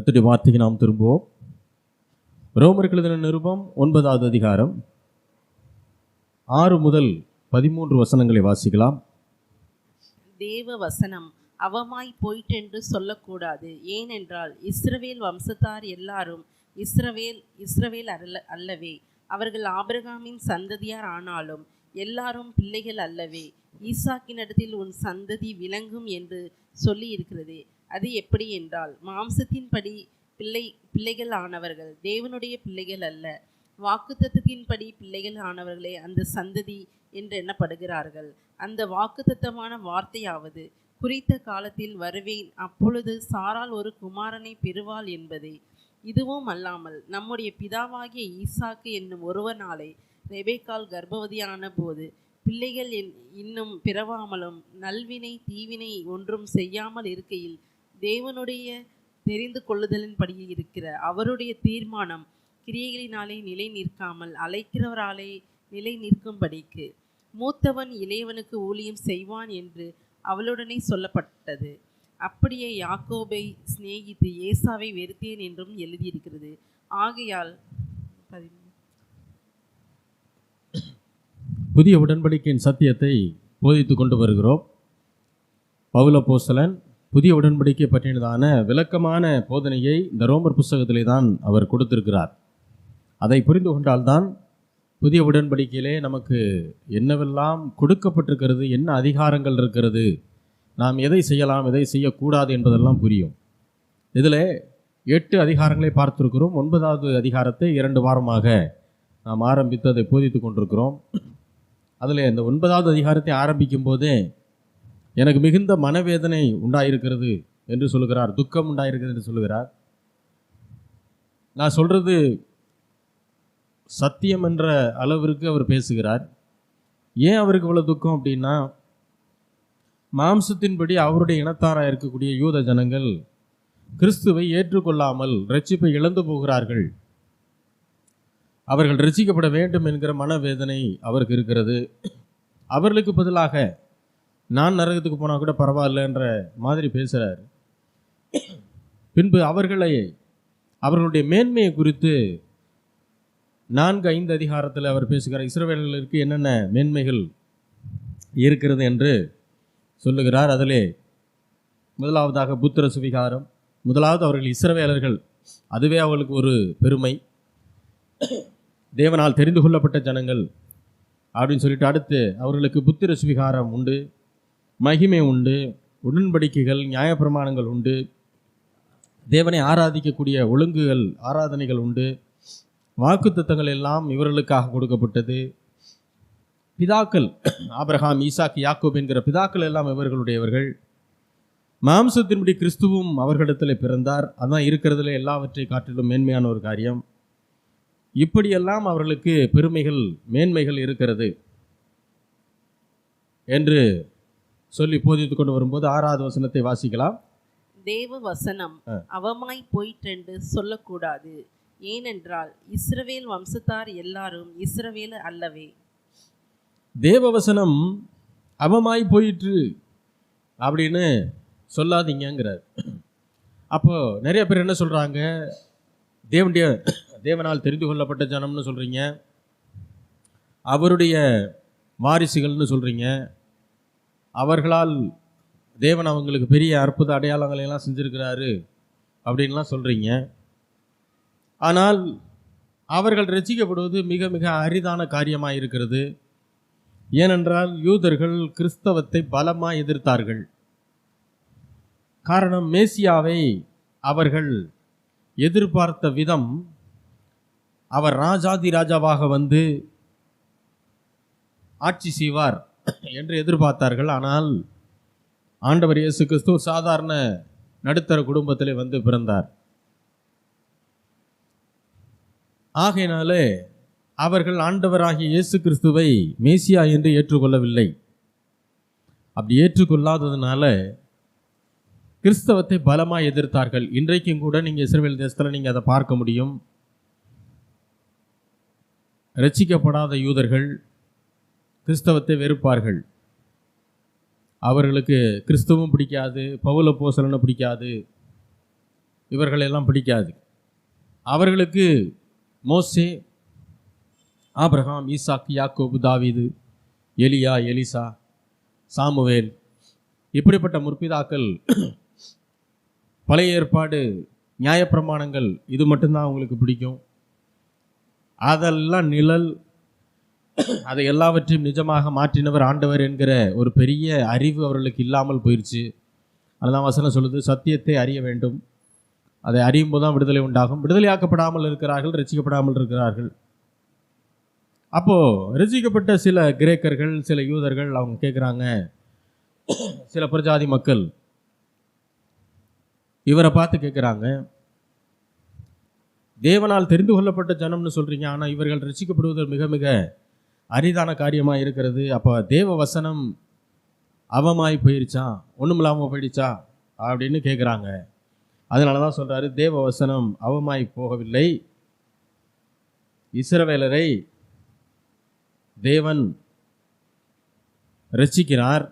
கர்த்தருடைய வார்த்தைக்கு நாம் திரும்புவோம். ரோமருக்கு எழுதின நிருபம் 9வது அதிகாரம் 6 முதல் 13 வசனங்களை வாசிக்கலாம். தேவ வசனம் அவமாய் போயிட்டென்று சொல்லக்கூடாது. ஏனென்றால் இஸ்ரவேல் வம்சத்தார் எல்லாரும் இஸ்ரவேல் அல்லவே. அவர்கள் ஆபிரகாமின் சந்ததியார் ஆனாலும் எல்லாரும் பிள்ளைகள் அல்லவே. ஈசாக்கினிடத்தில் உன் சந்ததி விளங்கும் என்று சொல்லி இருக்கிறது. அது எப்படி என்றால், மாம்சத்தின்படி பிள்ளைகள் ஆனவர்கள் தேவனுடைய பிள்ளைகள் அல்ல, வாக்குத்தத்தத்தின்படி பிள்ளைகள் ஆனவர்களே அந்த சந்ததி என்று எண்ணப்படுகிறார்கள். அந்த வாக்குத்தத்தமான வார்த்தையாவது, குறித்த காலத்தில் வருவேன், அப்பொழுது சாராள் ஒரு குமாரனை பெறுவாள் என்பதே. இதுவும் அல்லாமல் நம்முடைய பிதாவாகிய ஈசாக்கு என்னும் ஒருவனாலே ரெபேக்காள் கர்ப்பவதியான போது பிள்ளைகள் இன்னும் பிறவாமலும் நல்வினை தீவினை ஒன்றும் செய்யாமல் இருக்கையில் தேவனுடைய தெரிந்து கொள்ளுதலின்படி இருக்கிற அவருடைய தீர்மானம் கிரியைகளினாலே நிலை நிற்காமல் அழைக்கிறவராலே நிலை நிற்கும்படிக்கு மூத்தவன் இளையவனுக்கு ஊழியம் செய்வான் என்று அவளுடனே சொல்லப்பட்டது. அப்படியே யாக்கோபை சிநேகித்து ஏசாவை வெறுத்தேன் என்றும் எழுதியிருக்கிறது. ஆகையால் புதிய உடன்படிக்கையின் சத்தியத்தை போதித்து கொண்டு வருகிறோம். பவுல் அப்போஸ்தலன் புதிய உடன்படிக்கை பற்றினதான விளக்கமான போதனையை இந்த ரோமர் புஸ்தகத்திலே தான் அவர் கொடுத்திருக்கிறார். அதை புரிந்து கொண்டால்தான் புதிய உடன்படிக்கையிலே நமக்கு என்னவெல்லாம் கொடுக்கப்பட்டிருக்கிறது, என்ன அதிகாரங்கள் இருக்கிறது, நாம் எதை செய்யலாம் எதை செய்யக்கூடாது என்பதெல்லாம் புரியும். இதில் 8 அதிகாரங்களை பார்த்துருக்கிறோம். 9வது அதிகாரத்தை 2 வாரமாக நாம் ஆரம்பித்து அதை போதித்து கொண்டிருக்கிறோம். அதில் இந்த 9வது அதிகாரத்தை ஆரம்பிக்கும் போதே எனக்கு மிகுந்த மனவேதனை உண்டாயிருக்கிறது என்று சொல்லுகிறார், துக்கம் உண்டாயிருக்கிறது என்று சொல்லுகிறார். நான் சொல்கிறது சத்தியம் என்ற அளவிற்கு அவர் பேசுகிறார். ஏன் அவருக்கு இவ்வளோ துக்கம் அப்படின்னா, மாம்சத்தின்படி அவருடைய இனத்தாராக இருக்கக்கூடிய யூத ஜனங்கள் கிறிஸ்துவை ஏற்றுக்கொள்ளாமல் இரட்சிப்பை இழந்து போகிறார்கள். அவர்கள் ரட்சிக்கப்பட வேண்டும் என்கிற மனவேதனை அவருக்கு இருக்கிறது. அவர்களுக்கு பதிலாக நான் நரகத்துக்கு போனால் கூட பரவாயில்லன்ற மாதிரி பேசுகிறார். பின்பு அவர்களுடைய மேன்மையை குறித்து 4-5 அதிகாரத்தில் அவர் பேசுகிறார். இஸ்ரவேலர்களுக்கு என்னென்ன மேன்மைகள் இருக்கிறது என்று சொல்லுகிறார். அதிலே முதலாவதாக புத்திர சுவிகாரம். முதலாவது அவர்கள் இஸ்ரவேலர்கள், அதுவே அவர்களுக்கு ஒரு பெருமை, தேவனால் தெரிந்து கொள்ளப்பட்ட ஜனங்கள் அப்படின்னு சொல்லிட்டு, அடுத்து அவர்களுக்கு புத்திர சுவிகாரம் உண்டு, மகிமை உண்டு, உடன்படிக்கைகள் நியாயப்பிரமாணங்கள் உண்டு, தேவனை ஆராதிக்கக்கூடிய ஒழுங்குகள் ஆராதனைகள் உண்டு, வாக்குத்தத்தங்கள் எல்லாம் இவர்களுக்காக கொடுக்கப்பட்டது. பிதாக்கள் ஆபிரகாம் ஈசாக்கு யாக்கோபு என்கிற பிதாக்கள் எல்லாம் இவர்களுடையவர்கள். மாம்சத்தின்படி கிறிஸ்துவும் அவர்களிடத்தில் பிறந்தார். அதான் இருக்கிறதுல எல்லாவற்றை காட்டிலும் மேன்மையான ஒரு காரியம். இப்படியெல்லாம் அவர்களுக்கு பெருமைகள் மேன்மைகள் இருக்கிறது என்று சொல்லி போதித்து கொண்டு வரும்போது 6வது வசனத்தை வாசிக்கலாம். தேவ வசனம் அவமாய் போயிட்டென்று சொல்லக்கூடாது. ஏனென்றால் இஸ்ரவேல் வம்சத்தார் எல்லாரும் இஸ்ரவேல் அல்லவே. தேவ வசனம் அவமாய் போயிற்று அப்படின்னு சொல்லாதீங்கிறார். அப்போ நிறைய பேர் என்ன சொல்றாங்க, தேவனால் தெரிந்து கொள்ளப்பட்ட ஜனம்னு சொல்றீங்க, அவருடைய வாரிசுகள்னு சொல்றீங்க, அவர்களால் தேவன் அவங்களுக்கு பெரிய அற்புத அடையாளங்களை எல்லாம் செஞ்சிருக்கிறாரு அப்படின்லாம் சொல்கிறீங்க. ஆனால் அவர்கள் ரட்சிக்கப்படுவது மிக மிக அரிதான காரியமாக இருக்கிறது. ஏனென்றால் யூதர்கள் கிறிஸ்தவத்தை பலமாக எதிர்த்தார்கள். காரணம், மேசியாவை அவர்கள் எதிர்பார்த்த விதம், அவர் ராஜாதி ராஜாவாக வந்து ஆட்சி செய்வார் என்று எதிர்பார்த்தார்கள். ஆனால் ஆண்டவர் இயேசு கிறிஸ்து சாதாரண நடுத்தர குடும்பத்திலே வந்து பிறந்தார். ஆகையினாலே அவர்கள் ஆண்டவராகிய இயேசு கிறிஸ்துவை மேசியா என்று ஏற்றுக்கொள்ளவில்லை. அப்படி ஏற்றுக்கொள்ளாததுனால கிறிஸ்தவத்தை பலமாக எதிர்த்தார்கள். இன்றைக்கும் கூட நீங்கள் இஸ்ரவேல் தேசத்தில் நீங்கள் அதை பார்க்க முடியும். ரட்சிக்கப்படாத யூதர்கள் கிறிஸ்தவத்தை வெறுப்பார்கள். அவர்களுக்கு கிறிஸ்துவும் பிடிக்காது, பவுல் அப்போஸ்தலனை பிடிக்காது, இவர்களெல்லாம் பிடிக்காது. அவர்களுக்கு மோசே, ஆபிரகாம், ஈசாக்கு, யாக்கோபு, தாவீது, எலியா, எலிசா, சாமுவேல், இப்படிப்பட்ட முற்பிதாக்கள், பழைய ஏற்பாடு நியாயப்பிரமாணங்கள், இது மட்டும்தான் அவங்களுக்கு பிடிக்கும். அதெல்லாம் நிழல், அதை எல்லாவற்றையும் நிஜமாக மாற்றினவர் ஆண்டவர் என்கிற ஒரு பெரிய அறிவு அவர்களுக்கு இல்லாமல் போயிடுச்சு. அதுதான் வசனம் சொல்லுது, சத்தியத்தை அறிய வேண்டும், அதை அறியும் போது தான் விடுதலை உண்டாகும். விடுதலையாக்கப்படாமல் இருக்கிறார்கள், ரட்சிக்கப்படாமல் இருக்கிறார்கள். அப்போது ரட்சிக்கப்பட்ட சில கிரேக்கர்கள், சில யூதர்கள் அவங்க கேட்குறாங்க, சில பிரஜாதி மக்கள் இவரை பார்த்து கேட்குறாங்க, தேவனால் தெரிந்து கொள்ளப்பட்ட ஜனம்னு சொல்கிறீங்க, ஆனால் இவர்கள் ரட்சிக்கப்படுவது மிக மிக அரிதான காரியமாக இருக்கிறது. அப்போ தேவ வசனம் அவமாய் போயிடுச்சா, ஒன்றுமில்லாமல் போயிடுச்சா அப்படின்னு கேட்குறாங்க. அதனால தான் சொல்கிறாரு, தேவ வசனம் அவமாய் போகவில்லை, இஸ்ரவேலரை தேவன் ரட்சிக்கிறார்.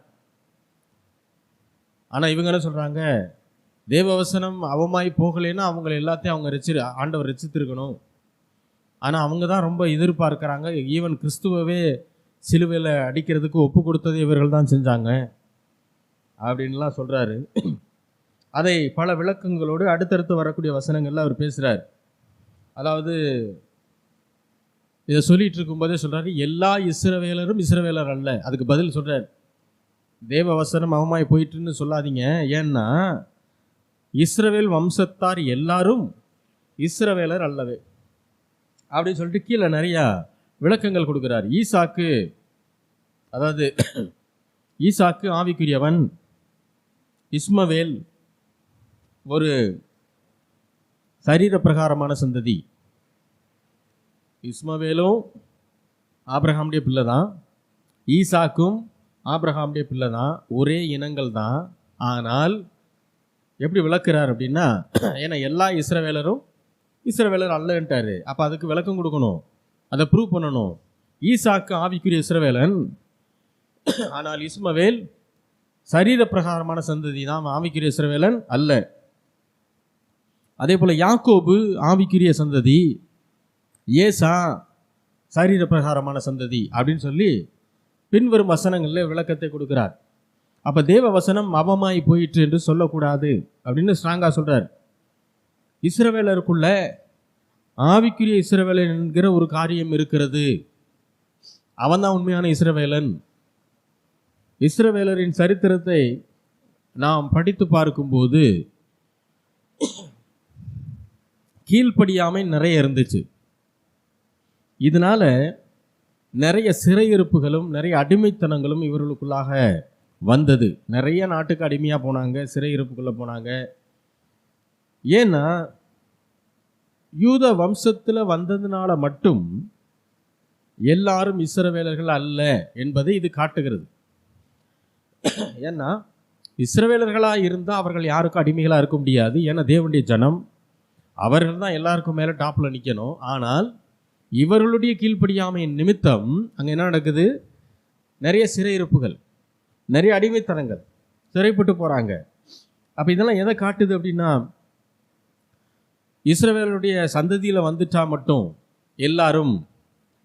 ஆனால் இவங்க என்ன சொல்கிறாங்க, தேவ வசனம் அவமாய் போகலைன்னா அவங்கள எல்லாத்தையும் அவங்க ஆண்டவர் ரட்சித்திருக்கணும். ஆனால் அவங்க தான் ரொம்ப எதிர்பார்க்குறாங்க. ஈவன் கிறிஸ்துவவே சிலுவையில் அடிக்கிறதுக்கு ஒப்பு கொடுத்தது இவர்கள் தான் செஞ்சாங்க அப்படின்லாம் சொல்கிறாரு. அதை பல விளக்கங்களோடு அடுத்தடுத்து வரக்கூடிய வசனங்களில் அவர் பேசுகிறார். அதாவது இதை சொல்லிகிட்டு இருக்கும்போதே சொல்கிறாரு, எல்லா இஸ்ரவேலரும் இஸ்ரவேலர் அல்ல. அதுக்கு பதில் சொல்கிறார், தேவ வசனம் அவமாய் போயிட்டுன்னு சொல்லாதீங்க, ஏன்னா இஸ்ரவேல் வம்சத்தார் எல்லாரும் இஸ்ரவேலர் அல்லவே அப்படின்னு சொல்லிட்டு கீழே நிறையா விளக்கங்கள் கொடுக்குறார். ஈசாக்கு ஆவிக்குரியவன், இஸ்மவேல் ஒரு சரீர பிரகாரமான சந்ததி. இஸ்மவேலும் ஆபிரகாமுடைய பிள்ளை தான், ஈசாக்கும் ஆபிரகாமுடைய பிள்ளை தான், ஒரே இனங்கள் தான். ஆனால் எப்படி விளக்குறார் அப்படின்னா, ஏன்னா எல்லா இஸ்ரவேலரும் இஸ்ரவேலர் அல்லன்ட்டாரு. அப்போ அதுக்கு விளக்கம் கொடுக்கணும், அதை ப்ரூவ் பண்ணணும். ஈசாக்கு ஆவிக்குரிய இஸ்ரவேலன், ஆனால் இஸ்மவேல் சரீர பிரகாரமான சந்ததி தான், ஆவிக்குரிய இஸ்ரவேலன் அல்ல. அதே போல் யாக்கோபு ஆவிக்குரிய சந்ததி, ஏசா சரீர பிரகாரமான சந்ததி அப்படின்னு சொல்லி பின்வரும் வசனங்களில் விளக்கத்தை கொடுக்கிறார். அப்போ தேவ வசனம் அவமாய் போயிற்று என்று சொல்லக்கூடாது அப்படின்னு ஸ்ட்ராங்காக சொல்கிறார். இஸ்ரவேலருக்குள்ள ஆவிக்குரிய இஸ்ரவேலன் என்கிற ஒரு காரியம் இருக்கிறது. அவன் தான் உண்மையான இஸ்ரவேலன். இஸ்ரவேலரின் சரித்திரத்தை நாம் படித்து பார்க்கும்போது கீழ்ப்படியாமை நிறைய இருந்துச்சு. இதனால நிறைய சிறையிருப்புகளும் நிறைய அடிமைத்தனங்களும் இவர்களுக்குள்ளாக வந்தது. நிறைய நாட்டுக்கு அடிமையாக போனாங்க, சிறையிருப்புக்குள்ளே போனாங்க. ஏன்னா யூத வம்சத்தில் வந்ததுனால மட்டும் எல்லாரும் இஸ்ரவேலர்கள் அல்ல என்பதை இது காட்டுகிறது. ஏன்னா இஸ்ரவேலர்களாக இருந்தால் அவர்கள் யாருக்கும் அடிமைகளாக இருக்க முடியாது. ஏன்னா தேவனுடைய ஜனம், அவர்கள் தான் எல்லாருக்கும் மேலே டாப்பில் நிற்கணும். ஆனால் இவர்களுடைய கீழ்ப்படியாமையின் நிமித்தம் அங்கே என்ன நடக்குது, நிறைய சிறையிருப்புகள், நிறைய அடிமைத்தனங்கள், சிறைப்பட்டு போகிறாங்க. அப்போ இதெல்லாம் எதை காட்டுது அப்படின்னா, இஸ்ரவேலருடைய சந்ததியில் வந்துட்டா மட்டும் எல்லாரும்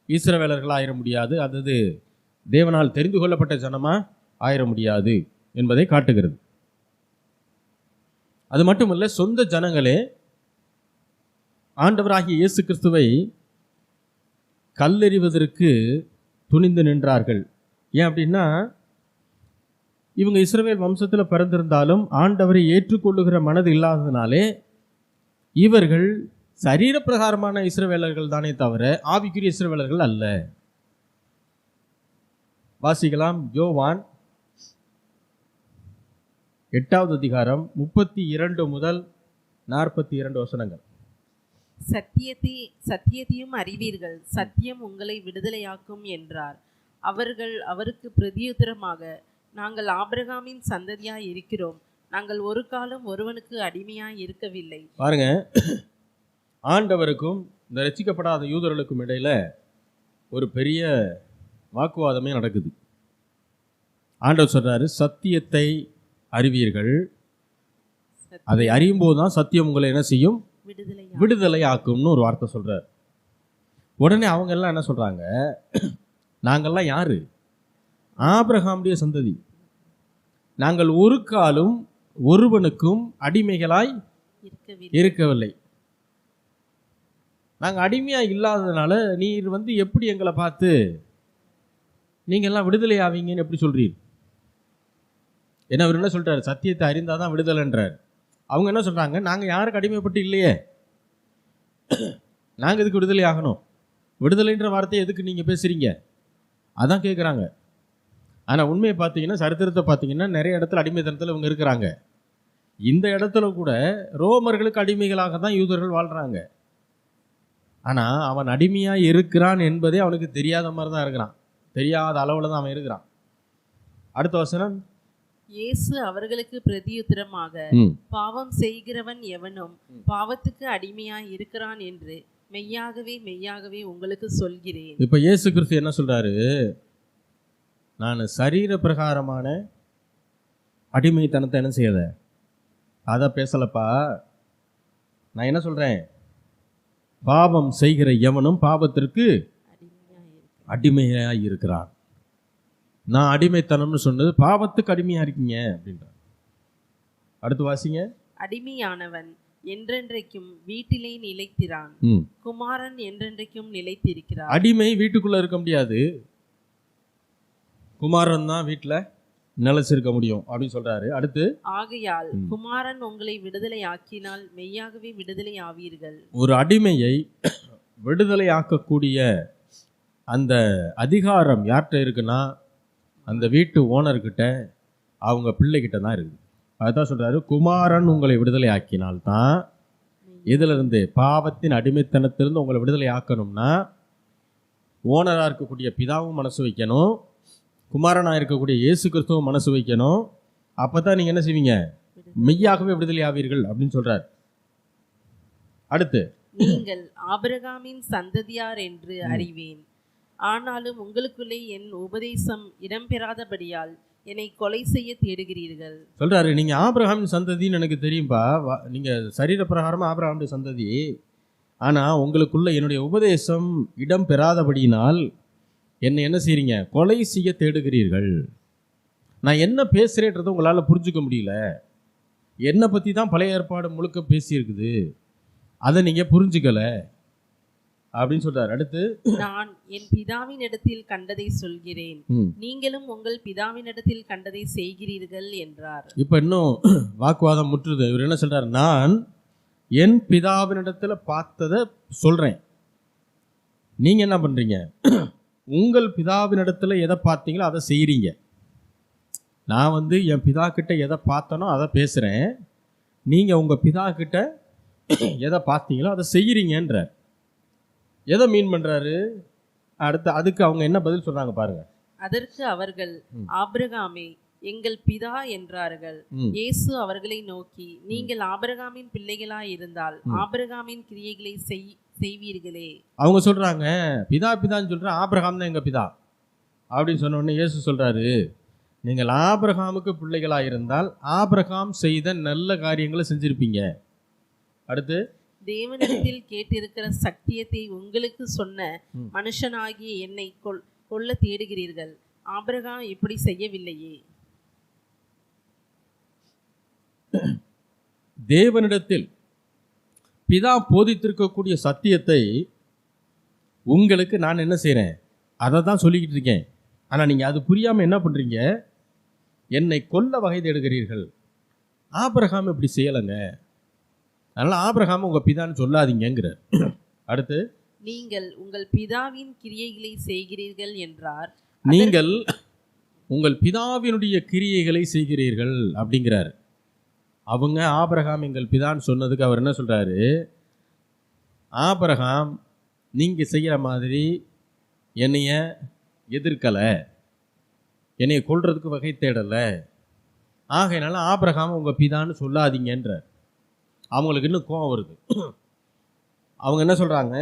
இஸ்ரவேலர்களாக ஆயிட முடியாது, அதாவது தேவனால் தெரிந்து கொள்ளப்பட்ட ஜனமாக ஆயிட முடியாது என்பதை காட்டுகிறது. அது மட்டுமல்ல, சொந்த ஜனங்களே ஆண்டவராகிய இயேசு கிறிஸ்துவை கல்லெறிவதற்கு துணிந்து நின்றார்கள். ஏன் அப்படின்னா, இவங்க இஸ்ரவேல் வம்சத்தில் பிறந்திருந்தாலும் ஆண்டவரை ஏற்றுக்கொள்ளுகிற மனது இல்லாததுனாலே இவர்கள் சரீர பிரகாரமான இஸ்ரவேலர்கள் தானே தவிர ஆவிக்குரிய இஸ்ரவேலர்கள் அல்ல. வாசிக்கலாம், யோவான் 8வது அதிகாரம் 32 முதல் 42 வசனங்கள். சத்தியத்தையும் அறிவீர்கள், சத்தியம் உங்களை விடுதலையாக்கும் என்றார். அவர்கள் அவருக்கு பிரதியுத்தரமாக, நாங்கள் ஆபிரகாமின் சந்ததியாய் இருக்கிறோம், நாங்கள் ஒரு காலம் ஒருவனுக்கு அடிமையாய் இருக்கவில்லை. பாருங்க, ஆண்டவருக்கும் இந்த ரட்சிக்கப்படாத யூதர்களுக்கும் இடையில ஒரு பெரிய வாக்குவாதமே நடக்குது. ஆண்டவர் சொல்றாரு, சத்தியத்தை அறிவீர்கள், அதை அறியும் போது தான் சத்தியம் உங்களை என்ன செய்யும்? விடுதலை விடுதலை ஆக்கும்னு ஒரு வார்த்தை சொல்றார். உடனே அவங்க எல்லாம் என்ன சொல்றாங்க? நாங்கள்லாம் யாரு? ஆபிரகாமுடைய சந்ததி. நாங்கள் ஒரு காலும் ஒருவனுக்கும் அடிமைகளாய் இருக்கவில்லை. நாங்கள் அடிமையா இல்லாததுனால நீர் எப்படி எங்களை பார்த்து நீங்க எல்லாம் விடுதலை ஆவீங்கன்னு எப்படி சொல்றீர்? என்ன அவர் என்ன சொல்றாரு? சத்தியத்தை அறிந்தாதான் விடுதலைன்றார். அவங்க என்ன சொல்றாங்க? நாங்கள் யாருக்கு அடிமைப்பட்டு இல்லையே, நாங்கள் எதுக்கு விடுதலை ஆகணும்? விடுதலைன்ற வார்த்தையை எதுக்கு நீங்கள் பேசுகிறீங்க? அதான் கேட்குறாங்க. ஆனால் உண்மையை பார்த்தீங்கன்னா, சரித்திரத்தை பார்த்தீங்கன்னா, நிறைய இடத்துல அடிமைத்தனத்தில் இவங்க இருக்கிறாங்க. இந்த இடத்துல கூட ரோமர்களுக்கு அடிமைகளாக தான் யூதர்கள் வாழ்கிறாங்க. ஆனால் அவன் அடிமையாக இருக்கிறான் என்பதே அவனுக்கு தெரியாத மாதிரி தான் இருக்கிறான். தெரியாத அளவில் தான் அவன் இருக்கிறான். அடுத்த வசனம், இயேசு அவர்களுக்கு பிரதியுத்தரமாக, பாவம் செய்கிறவன் எவனும் பாவத்துக்கு அடிமையாய் இருக்கிறான் என்று மெய்யாகவே மெய்யாகவே உங்களுக்கு சொல்கிறேன். இப்போ இயேசு கிறிஸ்து என்ன சொல்றாரு? நான் சரீர பிரகாரமான அடிமைத்தனத்தை என்ன செய்யல, அதை பேசலப்பா. நான் என்ன சொல்றேன்? பாவம் செய்கிற எவனும் பாவத்திற்கு அடிமையாக இருக்கிறான். நான் அடிமைத்தனம்னு சொன்னது பாவத்துக்கு அடிமையா இருக்கீங்க அப்படின்ற. அடுத்து வாசிங்க. அடிமையானவன் என்றென்றைக்கும் வீட்டிலே நிலைத்திரான், குமாரன் என்றென்றைக்கும் நிலைத்திருக்கிறார். அடிமை வீட்டுக்குள்ள இருக்க முடியாது, குமாரன் தான் வீட்டில் நிலைச்சிருக்க முடியும் அப்படின்னு சொல்றாரு. அடுத்து, ஆகையால் குமாரன் உங்களை விடுதலை ஆக்கினால் மெய்யாகவே விடுதலை ஆவீர்கள். ஒரு அடிமையை விடுதலை ஆக்கக்கூடிய அந்த அதிகாரம் யார்கிட்ட இருக்குன்னா, அந்த வீட்டு ஓனர்கிட்ட, அவங்க பிள்ளைகிட்ட தான் இருக்குது. அதுதான் சொல்றாரு, குமாரன் உங்களை விடுதலை ஆக்கினால்தான். இதிலிருந்து பாவத்தின் அடிமைத்தனத்திலிருந்து உங்களை விடுதலை ஆக்கணும்னா ஓனராக இருக்கக்கூடிய பிதாவும் மனசு வைக்கணும், குமாரனாக இருக்கக்கூடிய இயேசு கிறிஸ்துவும் மனசு வைக்கணும். அப்போ தான் நீங்கள் என்ன செய்வீங்க? மெய்யாகவே விடுதலை ஆவீர்கள் அப்படின்னு சொல்றார். அடுத்து, நீங்கள் ஆபிரகாமின் சந்ததியார் என்று அறிவேன், ஆனாலும் உங்களுக்குள்ளே என் உபதேசம் இடம்பெறாதபடியால் என்னை கொலை செய்ய தேடுகிறீர்கள். சொல்றாரு, நீங்க ஆபிரகாமின் சந்ததின்னு எனக்கு தெரியும்பா, நீங்க சரீர பிரகாரமா ஆபிரகாமுடைய சந்ததி, ஆனா உங்களுக்குள்ள என்னுடைய உபதேசம் இடம் பெறாதபடியினால் என்னை என்ன செய்றீங்க? கொலை செய்ய தேடுகிறீர்கள். நான் என்ன பேசுறேன்றதை உங்களால் புரிஞ்சுக்க முடியல. என்னை பற்றி தான் பழைய ஏற்பாடு முழுக்க பேசியிருக்குது, அதை நீங்கள் புரிஞ்சுக்கல அப்படின்னு சொல்றாரு. அடுத்து, நான் என் பிதாவின் இடத்தில் கண்டதை சொல்கிறேன், நீங்களும் உங்கள் பிதாவின் இடத்தில் கண்டதை செய்கிறீர்கள் என்றார். இப்போ இன்னும் வாக்குவாதம் முற்றுது. இவர் என்ன சொல்றாரு? நான் என் பிதாவின் இடத்துல பார்த்ததை சொல்றேன், நீங்க என்ன பண்றீங்க? உங்கள் பிதாவின் இடத்துல எதை பார்த்தீங்களோ அதை செய்கிறீங்க. நான் என் பிதா கிட்ட எதை பார்த்தனோ அதை பேசுகிறேன், நீங்கள் உங்கள் பிதா கிட்ட எதை பார்த்தீங்களோ அதை செய்கிறீங்கன்ற. எதை மீன் பண்ணுறாரு? அடுத்து அதுக்கு அவங்க என்ன பதில் சொல்கிறாங்க பாருங்க. அதற்கு அவர்கள், ஆபிரகாமே எங்கள் பிதா என்றார்கள். இயேசு அவர்களை நோக்கி, நீங்கள் ஆபிரகாமின் பிள்ளைகளாய் இருந்தால் ஆபிரகாமின் கிரியைகளை செய்வீர்களே. அவங்க சொல்றாங்க, பிதா பிதான்னு சொல்றேன், ஆபிரகாம் தான் எங்க பிதா அப்படின்னு சொன்ன உடனே இயேசு சொல்றாரு, நீங்கள் ஆபிரகாமுக்கு பிள்ளைகளாக இருந்தால் ஆபிரகாம் செய்த நல்ல காரியங்களை செஞ்சிருப்பீங்க. அடுத்து, தேவனிடத்தில் கேட்டிருக்கிற சத்தியத்தை உங்களுக்கு சொன்ன மனுஷனாகிய என்னை கொல்ல தேடுகிறீர்கள், ஆபிரகாம் இப்படி செய்யவில்லையே. தேவனிடத்தில் பிதா போதித்திருக்கக்கூடிய சத்தியத்தை உங்களுக்கு நான் என்ன செய்கிறேன்? அதை தான் சொல்லிக்கிட்டு இருக்கேன். ஆனால் நீங்கள் அது புரியாமல் என்ன பண்ணுறீங்க? என்னை கொல்ல வகை தேடுகிறீர்கள். ஆபிரகாம் இப்படி செய்யலைங்க, அதனால் ஆபிரகாம் உங்கள் பிதான்னு சொல்லாதீங்கிற. அடுத்து, நீங்கள் உங்கள் பிதாவின் கிரியைகளை செய்கிறீர்கள் என்றார். நீங்கள் உங்கள் பிதாவினுடைய கிரியைகளை செய்கிறீர்கள் அப்படிங்கிறார். அவங்க ஆபிரகாம் எங்கள் பிதான்னு சொன்னதுக்கு அவர் என்ன சொல்கிறாரு? ஆபிரகாம் நீங்கள் செய்கிற மாதிரி என்னைய எதிர்க்கலை, என்னைய கொல்றதுக்கு வகை தேடலை, ஆகையினால ஆபிரகாம் உங்கள் பிதான்னு சொல்லாதீங்கன்றார். அவங்களுக்கு இன்னும் கோபம் வருது. அவங்க என்ன சொல்கிறாங்க?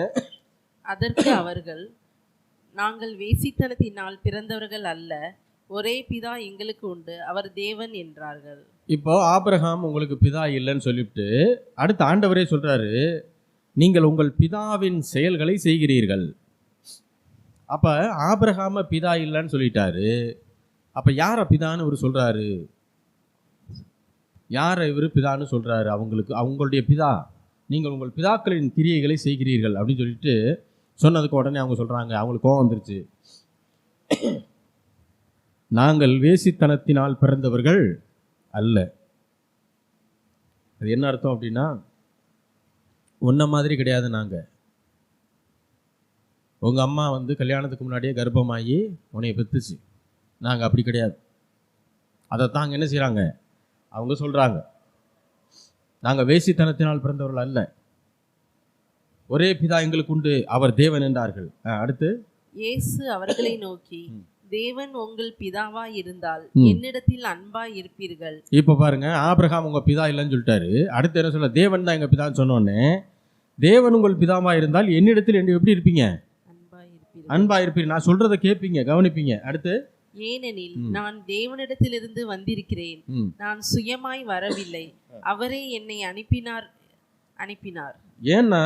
அதற்கு அவர்கள், நாங்கள் வேசித்தனத்தினால் பிறந்தவர்கள் அல்ல, ஒரே பிதா எங்களுக்கு உண்டு, அவர் தேவன் என்றார்கள். இப்போ ஆபிரகாம் உங்களுக்கு பிதா இல்லைன்னு சொல்லிவிட்டு அடுத்த ஆண்டவரே சொல்றாரு, நீங்கள் உங்கள் பிதாவின் செயல்களை செய்கிறீர்கள். அப்ப ஆபிரகாம பிதா இல்லைன்னு சொல்லிட்டாரு. அப்ப யார பிதான்னு இவர் சொல்றாரு? யாரை இவர் பிதான்னு சொல்றாரு? அவங்களுடைய பிதா, நீங்கள் உங்கள் பிதாக்களின் கிரியைகளை செய்கிறீர்கள் அப்படின்னு சொல்லிட்டு சொன்னதுக்கு உடனே அவங்க சொல்றாங்க, அவங்களுக்கு கோபம் வந்துருச்சு. நாங்கள் வேசித்தனத்தினால் பிறந்தவர்கள் அல்ல. அது என்ன அர்த்தம் அப்படின்னா, உன்ன மாதிரி கிடையாது. நாங்கள் உங்கள் அம்மா கல்யாணத்துக்கு முன்னாடியே கர்ப்பமாகி உன்னைய பெற்றுச்சு. நாங்கள் அப்படி கிடையாது. அதைத்தான் அங்கே என்ன செய்கிறாங்க, அவங்க சொல்கிறாங்க, நாங்கள் வேசித்தனத்தினால் பிறந்தவர்கள் அல்ல, ஒரே பிதா எங்களுக்கு உண்டு, அவர் தேவன் என்றார்கள். அடுத்து இயேசு அவர்களை நோக்கி, தேவன் உங்கள் பிதாவா இருந்தால் என்னிடத்தில் அன்பா இருப்பீர்கள். இப்போ பாருங்க, ஆபிரகாம் உங்க பிதா இல்லைன்னு சொல்லிட்டாரு. அடுத்து என்ன சொல்ல, தேவன் தான் எங்க பிதான்னு சொன்னோன்னே, தேவன் உங்கள் பிதாவா இருந்தால் என்னிடத்தில் எப்படி இருப்பீங்க? அன்பா இருப்பீர்கள். நான் சொல்றதை கேட்பீங்க, கவனிப்பீங்க. அடுத்து, ஏனெனில் நான் தேவனிடத்திலிருந்து வந்திருக்கிறேன், நான் சுயமாய் வரவில்லை, அவரே என்னை அனுப்பினார். ஏன்னா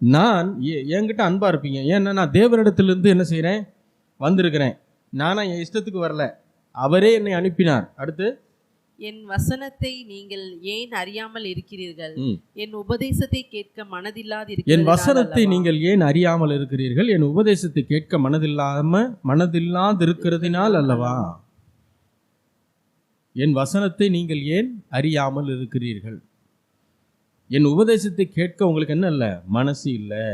நான் என்கிட்ட அன்பா இருப்பீங்க. ஏன்னா நான் தேவனிடத்திலிருந்து என்ன செய்கிறேன், வந்திருக்கிறேன். நானா என் இஷ்டத்துக்கு வரல, அவரே என்னை அனுப்பினார். அடுத்து, என் வசனத்தை நீங்கள் ஏன் அறியாமல் இருக்கிறீர்கள், என் உபதேசத்தை கேட்க மனதில்லாதிருக்கிறீர்கள். என் வசனத்தை நீங்கள் ஏன் அறியாமல் இருக்கிறீர்கள், என் உபதேசத்தை கேட்க மனதில்லாதிருக்கிறதினால் அல்லவா. என் வசனத்தை நீங்கள் ஏன் அறியாமல் இருக்கிறீர்கள், என் உபதேசத்தை கேட்க உங்களுக்கு என்ன இல்லை, மனசு இல்லை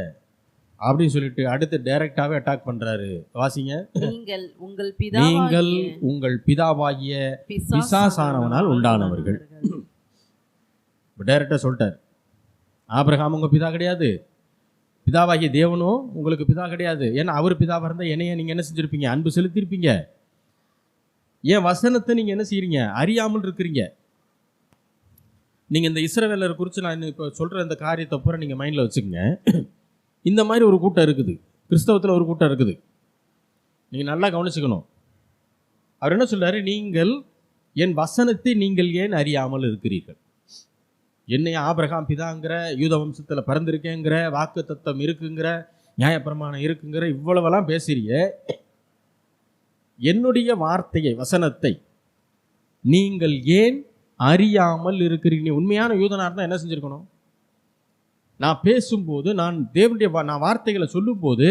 அப்படின்னு சொல்லிட்டு அடுத்து டைரக்டாவே அட்டாக் பண்றாரு. வாசிங்க. நீங்கள் உங்கள் பிதாவாகிய பிசாசானவனால் உண்டானவர்கள். டைரக்டா சொல்லிட்டார். ஆபிரகாம் உங்க பிதா கிடையாது, பிதாவாகிய தேவனும் உங்களுக்கு பிதா கிடையாது. ஏன்னா அவர் பிதாவாக இருந்தால் என்னைய நீங்க என்ன செஞ்சிருப்பீங்க, அன்பு செலுத்திருப்பீங்க. என் வசனத்தை நீங்க என்ன செய்யறீங்க, அறியாமல் இருக்கிறீங்க. நீங்க இந்த இஸ்ரவேலர் குறித்து நான் இப்போ சொல்ற இந்த காரியத்தை பூரா நீங்க மைண்ட்ல வச்சுக்கோங்க. இந்த மாதிரி ஒரு கூட்டம் இருக்குது, கிறிஸ்தவத்தில் ஒரு கூட்டம் இருக்குது. நீங்கள் நல்லா கவனிச்சுக்கணும். அவர் என்ன சொல்றாரு, நீங்கள் என் வசனத்தை நீங்கள் ஏன் அறியாமல் இருக்கிறீர்கள். என்னை ஆபிரகாம் பிதாங்கிற, யூத வம்சத்தில் பிறந்திருக்கேங்கிற, வாக்கு தத்தம் இருக்குங்கிற, நியாயப்பிரமாணம் இருக்குங்கிற, இவ்வளவெல்லாம் பேசுறீங்க. என்னுடைய வார்த்தையை, வசனத்தை நீங்கள் ஏன் அறியாமல் இருக்கிறீங்க. உண்மையான யூதனாக இருந்தால் என்ன செஞ்சுருக்கணும், நான் பேசும்போது, நான் தேவனுடைய நான் வார்த்தைகளை சொல்லும்போது,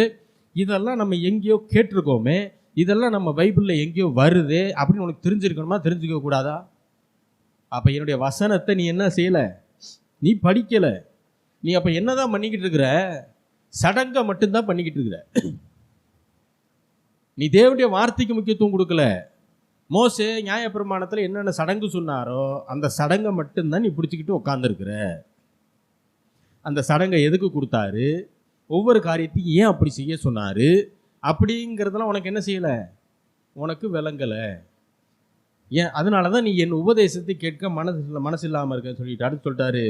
இதெல்லாம் நம்ம எங்கேயோ கேட்டிருக்கோமே, இதெல்லாம் நம்ம பைபிளில் எங்கேயோ வருது அப்படின்னு உனக்கு தெரிஞ்சிருக்கணுமா, தெரிஞ்சுக்க கூடாதா? அப்போ என்னுடைய வசனத்தை நீ என்ன செய்யலை, நீ படிக்கலை. நீ அப்போ என்னதான் பண்ணிக்கிட்டு இருக்கிற, சடங்கை மட்டும்தான் பண்ணிக்கிட்டு இருக்கிற. நீ தேவனுடைய வார்த்தைக்கு முக்கியத்துவம் கொடுக்கல. மோசே நியாயப்பிரமாணத்தில் என்னென்ன சடங்கு சொன்னாரோ அந்த சடங்கை மட்டும்தான் நீ பிடிச்சிக்கிட்டு உட்காந்துருக்கிற. அந்த சடங்கை எதுக்கு கொடுத்தாரு, ஒவ்வொரு காரியத்தையும் ஏன் அப்படி செய்ய சொன்னார் அப்படிங்கிறதெல்லாம் உனக்கு என்ன செய்யலை, உனக்கு விளங்கலை. ஏன், அதனால தான் நீ என் உபதேசத்தை கேட்க மனசு இல்லாமல் இருக்கன்னு சொல்லிட்டு அடுத்து சொல்லிட்டாரு,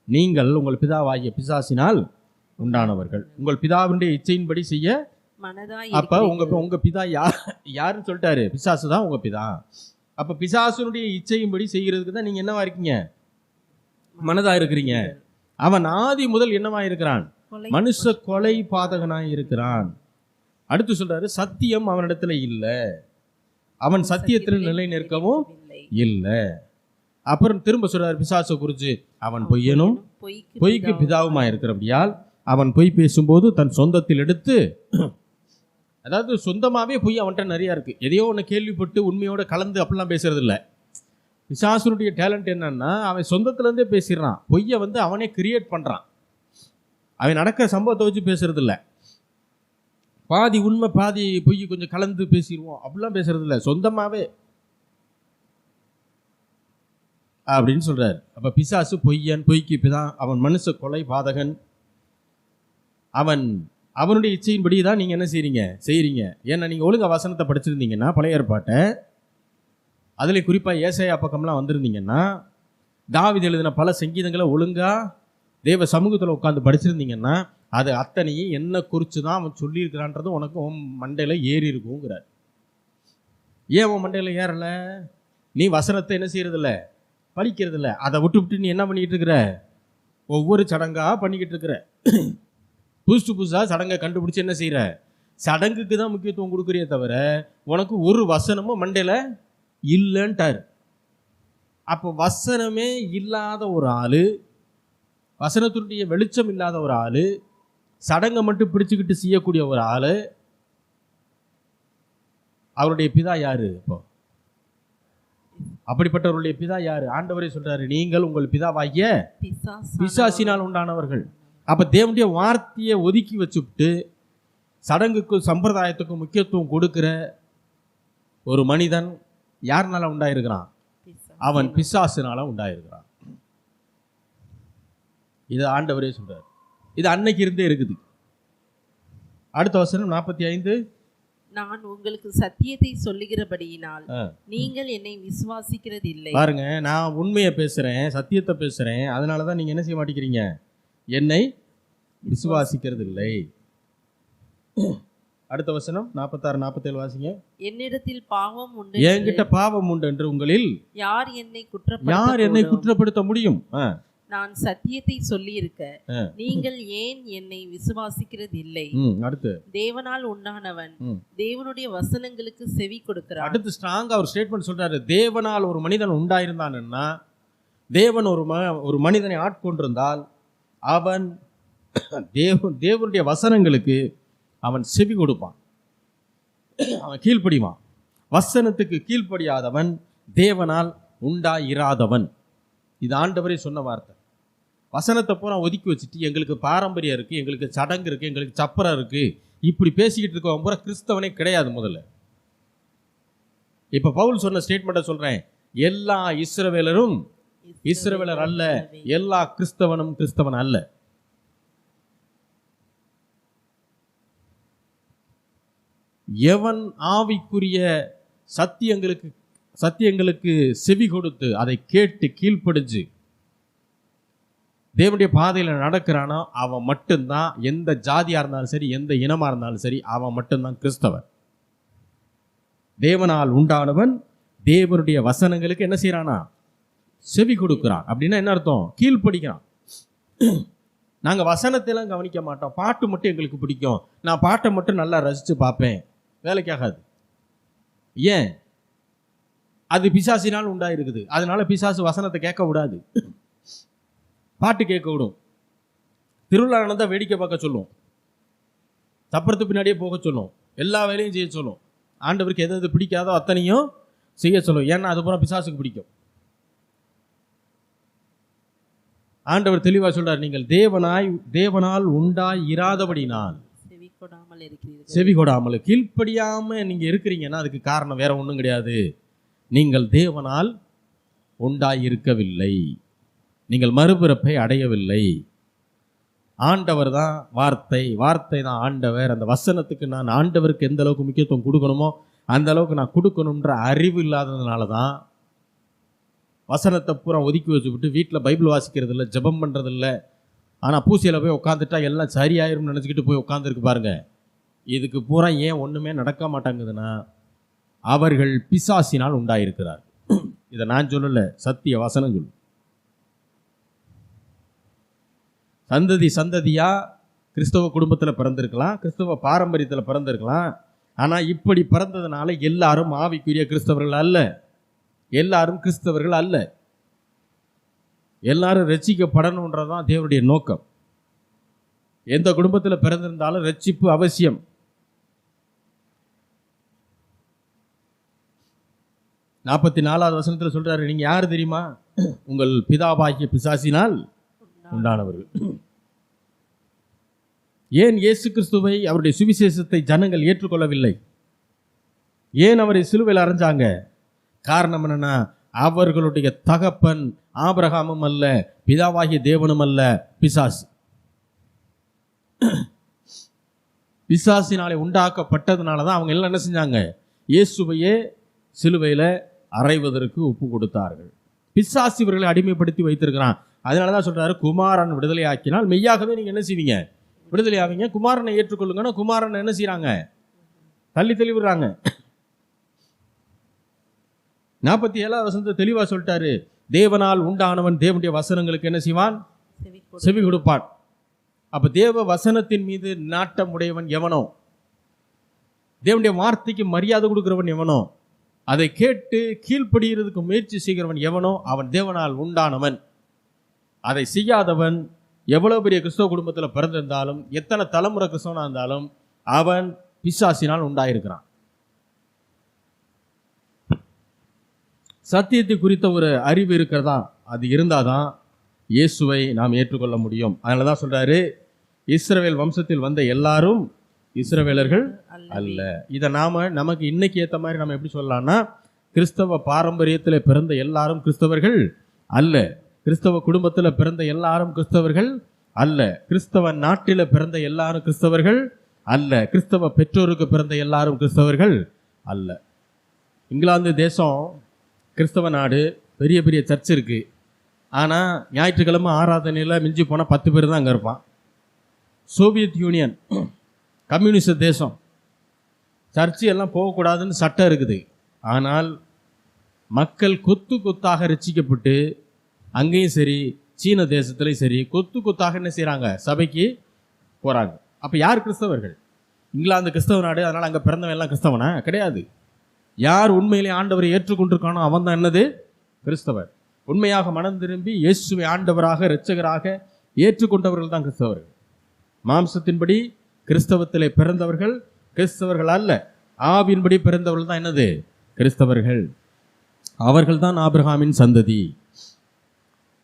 நீங்கள் உங்கள் பிதாவாகிய பிசாசினால் உண்டானவர்கள், உங்கள் பிதாவினுடைய இச்சையின்படி செய்ய. அப்போ உங்க பிதா யாருன்னு சொல்லிட்டாரு, பிசாசு தான் உங்க பிதா. அப்போ பிசாசுனுடைய இச்சையின்படி செய்கிறதுக்கு தான் நீங்கள் என்னவா இருக்கீங்க, மனதாக இருக்கிறீங்க. அவன் ஆதி முதல் என்னவா இருக்கிறான், மனுஷ கொலை பாதகனாய் இருக்கிறான். அடுத்து சொல்றாரு, சத்தியம் அவனிடத்துல இல்லை, அவன் சத்தியத்தில் நிலை நிற்கவும் இல்லை. அப்புறம் திரும்ப சொல்றாரு பிசாசை குறித்து, அவன் பொய்யனும் பொய்க்கு பிதாவுமா இருக்கிறபடியால் அவன் பொய் பேசும்போது தன் சொந்தத்தில் எடுத்து, அதாவது சொந்தமாகவே பொய் அவன்கிட்ட நிறையா இருக்குது. எதையோ ஒன்று கேள்விப்பட்டு உண்மையோட கலந்து அப்படிலாம் பேசுறது இல்லை. பிசாசுனுடைய டேலண்ட் என்னன்னா, அவன் சொந்தத்துலேருந்தே பேசிடுறான். பொய்யை அவனே கிரியேட் பண்ணுறான். அவன் நடக்கிற சம்பவத்தை வச்சு பேசுறது இல்லை. பாதி உண்மை பாதி பொய் கொஞ்சம் கலந்து பேசிடுவோம் அப்படிலாம் பேசுறது இல்லை, சொந்தமாகவே அப்படின்னு சொல்கிறார். அப்போ பிசாசு பொய்யன், பொய்க்கு பிதான், அவன் மனுஷ கொலை பாதகன், அவனுடைய இச்சையின்படி தான் நீங்கள் என்ன செய்கிறீங்க. ஏன்னா நீங்கள் ஒழுங்கா வசனத்தை படிச்சிருந்தீங்கன்னா, பழைய ஏற்பாட்டை அதில் குறிப்பாக ஏசாயா பக்கம்லாம் வந்திருந்தீங்கன்னா, தாவீது எழுதின பல சங்கீதங்களை ஒழுங்காக தேவ சமூகத்தில் உட்காந்து படிச்சிருந்தீங்கன்னா, அது அத்தனையும் என்ன குறித்து தான் அவன் சொல்லியிருக்கிறான்றது உனக்கு மண்டையில் ஏறி இருக்குங்கிறார். ஏன் உன் மண்டையில் ஏறல? நீ வசனத்தை என்ன செய்யறதில்ல, படிக்கிறதில்ல. அதை விட்டு நீ என்ன பண்ணிக்கிட்டு இருக்கிற? ஒவ்வொரு சடங்காக பண்ணிக்கிட்டு இருக்கிற. புதுசாக சடங்கை கண்டுபிடிச்சி என்ன செய்கிற? சடங்குக்கு தான் முக்கியத்துவம் கொடுக்குறியே தவிர உனக்கு ஒரு வசனமும் மண்டையில் இல்லைன்ட்டார். அப்போ வசனமே இல்லாத ஒரு ஆள், வசனத்தினுடைய வெளிச்சம் இல்லாத ஒரு ஆள், சடங்கை மட்டும் பிடிச்சுக்கிட்டு செய்யக்கூடிய ஒரு ஆள், அவருடைய பிதா யாரு? இப்போ அப்படிப்பட்டவருடைய பிதா யாரு? ஆண்டவரே சொல்றாரு, நீங்கள் உங்கள் பிதாவாகிய பிசாசினால் உண்டானவர்கள். அப்ப தேவனுடைய வார்த்தையை ஒதுக்கி வச்சுட்டு சடங்குக்கும் சம்பிரதாயத்துக்கும் முக்கியத்துவம் கொடுக்கிற ஒரு மனிதன் யாருனால உண்டாயிருக்கிறான்? அவன் பிசாசினால உண்டாயிருக்கிறான். இது ஆண்டவரே சொல்றாரு. இது அன்னைக்கு இருந்தே இருக்குது. அடுத்த வசனம் 45. நான் உங்களுக்கு சத்தியத்தை சொல்லுகிறபடியினால் நீங்கள் என்னை விசுவாசிக்கிறது இல்லை. பாருங்க, நான் உண்மையை பேசுறேன், சத்தியத்தை பேசுறேன், அதனாலதான் நீங்க என்ன செய்ய மாட்டேங்கிறீங்க? என்னை விசுவாசிக்கிறது இல்லை. அடுத்த வசனம் 46 47 வாசிங்க. என்னிடத்தில் பாவம் உண்டு, என்கிட்ட பாவம் உண்டு என்று உங்களில் யார் என்னை குற்றப்படுத்த முடியும்? நான் சத்தியத்தை சொல்லி இருக்க நீங்கள் ஏன் என்னை விசுவாசிக்கிறது இல்லை? அடுத்து, தேவனால் உண்டானவன் தேவனுடைய வசனங்களுக்கு செவி கொடுக்கிறான். அடுத்து ஸ்ட்ராங்கா ஒரு ஸ்டேட்மெண்ட் சொல்றாரு. தேவனால் ஒரு மனிதன் உண்டாயிருந்தான்னா, தேவன் ஒரு மனிதனை ஆட்கொண்டிருந்தால் அவன் தேவனுடைய வசனங்களுக்கு அவன் செவி கொடுப்பான், அவன் கீழ்ப்படிவான். வசனத்துக்கு கீழ்ப்படியாதவன் தேவனால் உண்டாயிராதவன். இது ஆண்டவரே சொன்ன வார்த்தை. வசனத்தை பூரா ஒதுக்கி வச்சுட்டு எங்களுக்கு பாரம்பரியம் இருக்குது, எங்களுக்கு சடங்கு இருக்குது, எங்களுக்கு சப்பரம் இருக்குது, இப்படி பேசிக்கிட்டு இருக்கவன் பூரா கிறிஸ்தவனே கிடையாது. முதல்ல இப்போ பவுல் சொன்ன ஸ்டேட்மெண்ட்டை சொல்கிறேன். எல்லா இஸ்ரவேலரும் இஸ்ரவேலர் அல்ல, எல்லா கிறிஸ்தவனும் கிறிஸ்தவன் அல்ல. எவன் ஆவிக்குரிய சத்தியங்களுக்கு செவி கொடுத்து அதை கேட்டு கீழ்ப்படிஞ்சு தேவனுடைய பாதையில் நடக்கிறானோ அவன் மட்டும்தான், எந்த ஜாதியாக இருந்தாலும் சரி, எந்த இனமாக இருந்தாலும் சரி, அவன் மட்டும்தான் கிறிஸ்தவன். தேவனால் உண்டானவன் தேவனுடைய வசனங்களுக்கு என்ன செய்யறானா? செவி கொடுக்கிறான். அப்படின்னா என்ன அர்த்தம்? கீழ்ப்படிக்கிறான். நாங்கள் வசனத்தையெல்லாம் கவனிக்க மாட்டோம், பாட்டு மட்டும் எங்களுக்கு பிடிக்கும், நான் பாட்டை மட்டும் நல்லா ரசித்து பார்ப்பேன். வேலைக்காகாது. ஏன்? அது பிசாசினால் உண்டாயிருக்குது. அதனால பிசாசு வசனத்தை கேட்க விடாது, பாட்டு கேட்க விடும். திருவிழா நடந்தால் வேடிக்கை பார்க்க சொல்லும், தப்புறத்து பின்னாடியே போக சொல்லும், எல்லா வேலையும் செய்ய சொல்லும். ஆண்டவருக்கு எது எது பிடிக்காதோ அத்தனையும் செய்ய சொல்லும். ஏன்னா அது பூரா பிசாசுக்கு பிடிக்கும். ஆண்டவர் தெளிவாக சொல்றார், நீங்கள் தேவனால் உண்டாய் இராதபடினால் செவி கொடாமல் கீழ்ப்படியாம நீங்க இருக்கிறீங்கன்னா அதுக்கு காரணம் வேற ஒன்றும் கிடையாது. நீங்கள் தேவனால் உண்டாய் இருக்கவில்லை, நீங்கள் மறுபிறப்பை அடையவில்லை. ஆண்டவர் தான் வார்த்தை தான் ஆண்டவர். அந்த வசனத்துக்கு நான் ஆண்டவருக்கு எந்த அளவுக்கு முக்கியத்துவம் கொடுக்கணுமோ அந்த அளவுக்கு நான் கொடுக்கணுன்ற அறிவு இல்லாததுனால தான் வசனத்தை பூரா ஒதுக்கி வச்சுக்கிட்டு வீட்டில் பைபிள் வாசிக்கிறது இல்லை, ஜெபம் பண்ணுறது இல்லை. ஆனால் பூசையில் போய் உட்காந்துட்டா எல்லாம் சரியாயிரும்னு நினச்சிக்கிட்டு போய் உட்காந்துருக்கு பாருங்க. இதுக்கு பூரா ஏன் ஒன்றுமே நடக்க மாட்டாங்குதுன்னா அவர்கள் பிசாசினால் உண்டாயிருக்கிறார். இதை நான் சொல்லலை, சத்திய வசனம் சொல்லு. சந்ததியாக கிறிஸ்தவ குடும்பத்தில் பிறந்திருக்கலாம், கிறிஸ்தவ பாரம்பரியத்தில் பிறந்திருக்கலாம். ஆனால் இப்படி பிறந்ததுனால எல்லாரும் ஆவிக்குரிய கிறிஸ்தவர்கள் அல்ல, எல்லாரும் கிறிஸ்தவர்கள் அல்ல. எல்லாரும் ரட்சிக்கப்படணுன்றதான் தேவனுடைய நோக்கம். எந்த குடும்பத்தில் பிறந்திருந்தாலும் ரட்சிப்பு அவசியம். நாற்பத்தி 4வது வசனத்தில் சொல்றாரு, நீங்க யாரு தெரியுமா? உங்கள் பிதாவாகிய பிசாசினால் உண்டானவர்கள். ஏன் இயேசு கிறிஸ்துவை, அவருடைய சுவிசேஷத்தை ஜனங்கள் ஏற்றுக்கொள்ளவில்லை? ஏன் அவரை சிலுவையில் அறைஞ்சாங்க? காரணம் என்னன்னா, அவர்களுடைய தகப்பன் ஆபிரகாமும் அல்ல, பிதாவாகிய தேவனும் அல்ல, பிசாசு. பிசாசினாலே உண்டாக்கப்பட்டதுனால தான் அவங்க எல்லாம் என்ன செஞ்சாங்க? இயேசுவையே சிலுவையில் அறைவதற்கு ஒப்பு கொடுத்தார்கள். பிசாசு இவர்களை அடிமைப்படுத்தி வைத்திருக்கிறான். அதனால தான் சொல்றாரு, குமாரன் விடுதலை ஆக்கினால் மெய்யாகவே நீங்க என்ன செய்வீங்க? விடுதலை ஆவீங்க. குமாரனை ஏற்றுக்கொள்ளுங்கன்னா குமாரனை என்ன செய்யறாங்க? தள்ளி விடுறாங்க. 47வது வசனத்தை தெளிவாக சொல்லிட்டாரு. தேவனால் உண்டானவன் தேவனுடைய வசனங்களுக்கு என்ன செய்வான்? செவி கொடுப்பான். அப்ப தேவ வசனத்தின் மீது நாட்டம் உடையவன் எவனோ, தேவனுடைய வார்த்தைக்கு மரியாதை கொடுக்கிறவன் எவனோ, அதை கேட்டு கீழ்ப்படுகிறதுக்கு முயற்சி செய்கிறவன் எவனோ அவன் தேவனால் உண்டானவன். அதை செய்யாதவன் எவ்வளவு பெரிய கிறிஸ்தவ குடும்பத்தில் பிறந்திருந்தாலும், எத்தனை தலைமுறை கிறிஸ்தவனாக இருந்தாலும், அவன் பிசாசினால் உண்டாயிருக்கிறான். சத்தியத்தை குறித்த ஒரு அறிவு இருக்கிறதா? அது இருந்தாதான் இயேசுவை நாம் ஏற்றுக்கொள்ள முடியும். அதனால தான் சொல்றாரு, இஸ்ரவேல் வம்சத்தில் வந்த எல்லாரும் இஸ்ரவேலர்கள் அல்ல. இதை நமக்கு இன்னைக்கு ஏற்ற மாதிரி நம்ம எப்படி சொல்லலாம்னா, கிறிஸ்தவ பாரம்பரியத்தில் பிறந்த எல்லாரும் கிறிஸ்தவர்கள் அல்ல, கிறிஸ்தவ குடும்பத்தில் பிறந்த எல்லாரும் கிறிஸ்தவர்கள் அல்ல, கிறிஸ்தவ நாட்டில் பிறந்த எல்லாரும் கிறிஸ்தவர்கள் அல்ல, கிறிஸ்தவ பெற்றோருக்கு பிறந்த எல்லாரும் கிறிஸ்தவர்கள் அல்ல. இங்கிலாந்து தேசம் கிறிஸ்தவ நாடு, பெரிய பெரிய சர்ச் இருக்கு. ஆனால் ஞாயிற்றுக்கிழமை ஆராதனையில் மிஞ்சி போனால் 10 பேர் தான் அங்கே இருப்பான். சோவியத் யூனியன் கம்யூனிஸ்ட் தேசம், சர்ச்சு எல்லாம் போகக்கூடாதுன்னு சட்டம் இருக்குது. ஆனால் மக்கள் கொத்து கொத்தாக ரட்சிக்கப்பட்டு அங்கேயும் சரி சீன தேசத்துலையும் சரி கொத்து கொத்தாக என்ன செய்கிறாங்க? சபைக்கு போகிறாங்க. அப்போ யார் கிறிஸ்தவர்கள்? இங்கிலாந்து கிறிஸ்தவ நாடு, அதனால் அங்கே பிறந்தவன் எல்லாம் கிறிஸ்தவனா? கிடையாது. யார் உண்மையிலே ஆண்டவரை ஏற்றுக்கொண்டிருக்கானோ அவன் தான் என்னது? கிறிஸ்தவர். உண்மையாக மனம் திரும்பி இயேசுவை ஆண்டவராக இரட்சகராக ஏற்றுக்கொண்டவர்கள் தான் கிறிஸ்தவர்கள். மாம்சத்தின்படி கிறிஸ்தவத்திலே பிறந்தவர்கள் கிறிஸ்தவர்கள் அல்ல, ஆவியின்படி பிறந்தவர்கள் தான் என்னது? கிறிஸ்தவர்கள். அவர்கள் தான் ஆபிரகாமின் சந்ததி.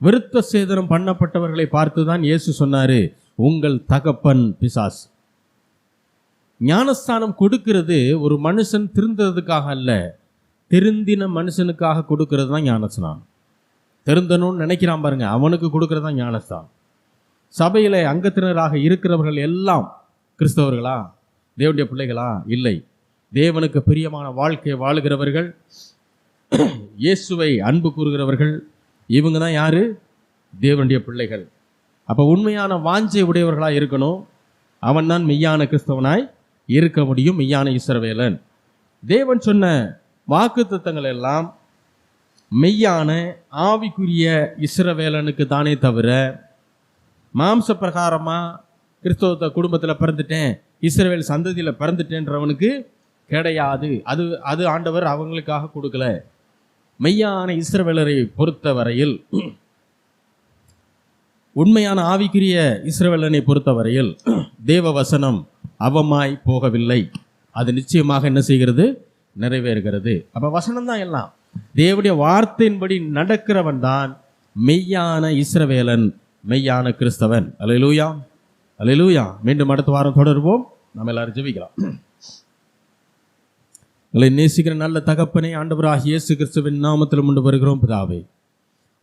விருத்த சேதனம் பண்ணப்பட்டவர்களை பார்த்து தான் இயேசு சொன்னாரு, உங்கள் தகப்பன் பிசாசு. ஞானஸ்தானம் கொடுக்கிறது ஒரு மனுஷன் திருந்ததுக்காக அல்ல, திருந்தின மனுஷனுக்காக கொடுக்கிறது தான் ஞானஸ்தானம். திருந்தணும்னு நினைக்கிறான் பாருங்க, அவனுக்கு கொடுக்கிறது தான் ஞானஸ்தானம். சபையில் அங்கத்தினராக இருக்கிறவர்கள் எல்லாம் கிறிஸ்தவர்களா? தேவனுடைய பிள்ளைகளா? இல்லை. தேவனுக்கு பிரியமான வாழ்க்கை வாழுகிறவர்கள், இயேசுவை அன்பு கூறுகிறவர்கள், இவங்க தான் யாரு? தேவனுடைய பிள்ளைகள். அப்போ உண்மையான வாஞ்சை உடையவர்களாக இருக்கணும். அவன் தான் மெய்யான கிறிஸ்தவனாய் இருக்க முடியும், மெய்யான இஸ்ரவேலன். தேவன் சொன்ன வாக்குத்தத்தங்கள் எல்லாம் மெய்யான ஆவிக்குரிய இஸ்ரவேலனுக்கு தானே தவிர, மாம்ச பிரகாரமாக கிறிஸ்தவ குடும்பத்தில் பிறந்துட்டேன், இஸ்ரவேல் சந்ததியில் பிறந்துட்டேன்றவனுக்கு கிடையாது. அது ஆண்டவர் அவங்களுக்காக கொடுக்கல. மெய்யான இஸ்ரவேலரை பொறுத்த வரையில், உண்மையான ஆவிக்குரிய இஸ்ரவேலனை பொறுத்த வரையில் தேவ வசனம் அவமாய் போகவில்லை. அது நிச்சயமாக என்ன செய்கிறது? நிறைவேறுகிறது. அப்போ வசனம் தான் எல்லாம். தேவனுடைய வார்த்தையின்படி நடக்கிறவன் தான் மெய்யான இஸ்ரவேலன், மெய்யான கிறிஸ்தவன். அல்லேலூயா, அல்லேலூயா. மீண்டும் அடுத்த வாரம் தொடருவோம். நம்ம எல்லாரும் ஜெபிக்கலாம். எங்களை நேசிக்கிற நல்ல தகப்பனே, ஆண்டவராகிய இயேசு கிறிஸ்துவின் நாமத்தில் முண்டு வருகிறோம் பிதாவே.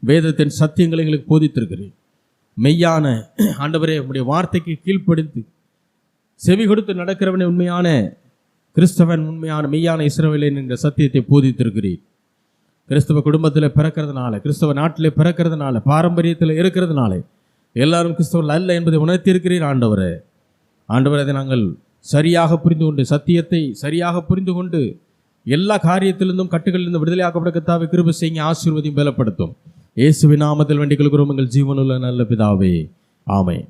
வேதத்தின் சத்தியங்களை எங்களுக்கு போதித்திருக்கிறேன். மெய்யான ஆண்டவரே, உம்முடைய வார்த்தைக்கு கீழ்ப்படுத்தி செவி கொடுத்து நடக்கிறவனே உண்மையான கிறிஸ்தவன், உண்மையான மெய்யான இஸ்ரவேலன் என்ற சத்தியத்தை போதித்திருக்கிறேன். கிறிஸ்தவ குடும்பத்தில் பிறக்கிறதுனால, கிறிஸ்தவ நாட்டிலே பிறக்கிறதுனால, பாரம்பரியத்தில் இருக்கிறதுனால எல்லாரும் கிறிஸ்தவர்கள் அல்ல என்பதை உணர்த்தியிருக்கிறீர் ஆண்டவரே. ஆண்டவரே, அதை நாங்கள் சரியாக புரிந்து கொண்டு, சத்தியத்தை சரியாக புரிந்து கொண்டு, எல்லா காரியத்திலிருந்தும் கட்டுகளிலிருந்து விடுதலையாக்கப்பட கர்த்தாவே கிருபை செய்யுங்க, ஆசீர்வதியும் பலப்படுத்தும். இயேசுவின் நாமத்தில் வேண்டிக் கொள்கிறோம் எங்கள் ஜீவனுள்ள நல்ல பிதாவே, ஆமென்.